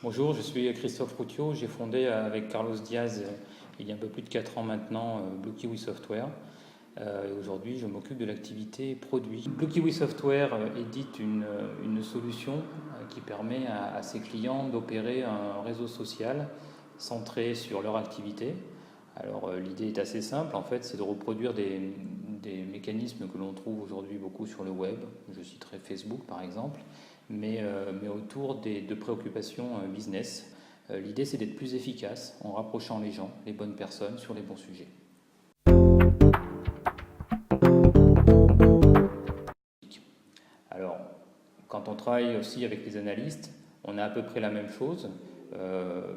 Bonjour, je suis Christophe Routiot. J'ai fondé avec Carlos Diaz il y a un peu plus de 4 ans maintenant Blue Kiwi Software. Et aujourd'hui, je m'occupe de l'activité produit. Blue Kiwi Software édite une solution qui permet à ses clients d'opérer un réseau social centré sur leur activité. Alors l'idée est assez simple, en fait, c'est de reproduire des mécanismes que l'on trouve aujourd'hui beaucoup sur le web. Je citerai Facebook par exemple, mais autour de préoccupations business. L'idée, c'est d'être plus efficace en rapprochant les gens, les bonnes personnes, sur les bons sujets. Alors, quand on travaille aussi avec les analystes, on a à peu près la même chose,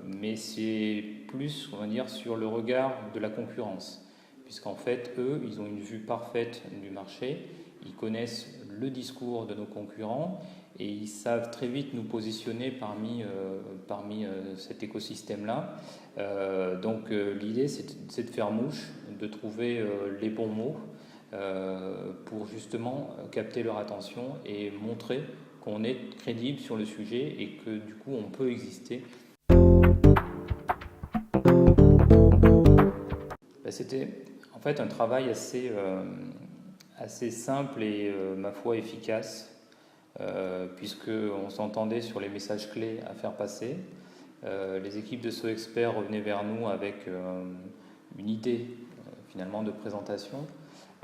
mais c'est plus, on va dire, sur le regard de la concurrence. Puisqu'en fait, eux, ils ont une vue parfaite du marché, ils connaissent le discours de nos concurrents et ils savent très vite nous positionner parmi cet écosystème-là. Donc l'idée, c'est de faire mouche, de trouver les bons mots pour justement capter leur attention et montrer qu'on est crédible sur le sujet et que du coup on peut exister. C'était en fait un travail assez simple et ma foi efficace, puisqu'on s'entendait sur les messages clés à faire passer. Les équipes de SoExpert revenaient vers nous avec une idée finalement de présentation.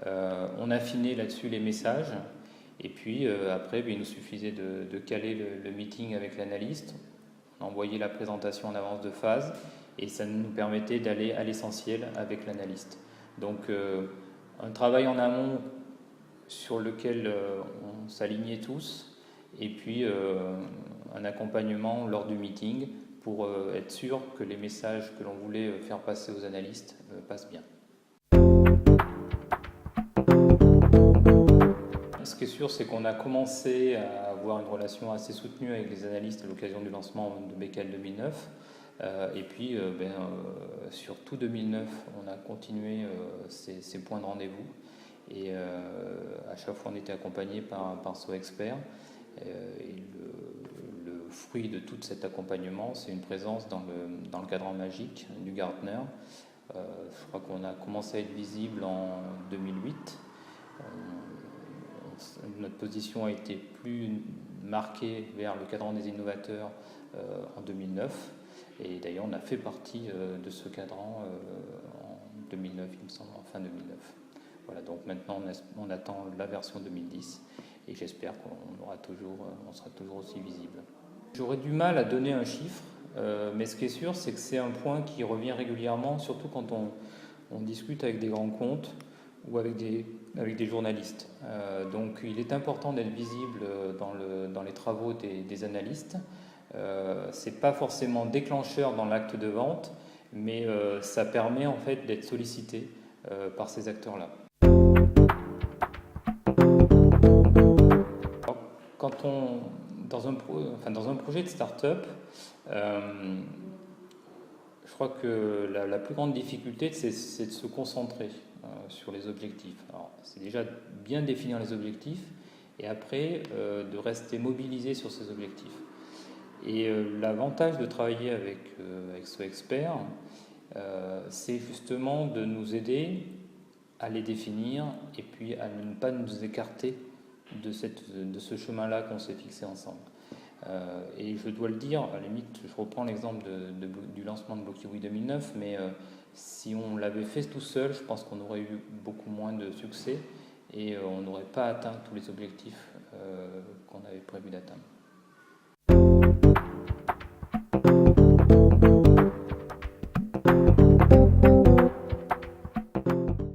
On affinait là-dessus les messages et puis après il nous suffisait de caler le meeting avec l'analyste, on envoyait la présentation en avance de phase et ça nous permettait d'aller à l'essentiel avec l'analyste. Donc un travail en amont sur lequel on s'alignait tous et puis un accompagnement lors du meeting pour être sûr que les messages que l'on voulait faire passer aux analystes passent bien. Ce qui est sûr, c'est qu'on a commencé à avoir une relation assez soutenue avec les analystes à l'occasion du lancement de BKL 2009. Et puis, sur tout 2009, on a continué ces points de rendez-vous. Et à chaque fois, on était accompagné par SoExpert. Et le fruit de tout cet accompagnement, c'est une présence dans le cadran magique du Gartner. Je crois qu'on a commencé à être visible en 2008. Notre position a été plus marquée vers le cadran des innovateurs en 2009. Et d'ailleurs, on a fait partie de ce cadran en 2009, il me semble, en fin 2009. Voilà, donc maintenant, on attend la version 2010 et j'espère qu'on sera toujours aussi visible. J'aurais du mal à donner un chiffre, mais ce qui est sûr, c'est que c'est un point qui revient régulièrement, surtout quand on discute avec des grands comptes ou avec des journalistes. Donc il est important d'être visible dans les travaux des analystes. C'est pas forcément déclencheur dans l'acte de vente, mais ça permet en fait d'être sollicité par ces acteurs-là. Quand dans un projet de start-up, je crois que la plus grande difficulté, c'est de se concentrer sur les objectifs. Alors, c'est déjà bien définir les objectifs et après de rester mobilisé sur ces objectifs. Et l'avantage de travailler avec SoExpert, c'est justement de nous aider à les définir et puis à ne pas nous écarter de ce chemin-là qu'on s'est fixé ensemble. Et je dois le dire, à la limite, je reprends l'exemple du lancement de Blue Kiwi 2009, mais si on l'avait fait tout seul, je pense qu'on aurait eu beaucoup moins de succès et on n'aurait pas atteint tous les objectifs qu'on avait prévu d'atteindre.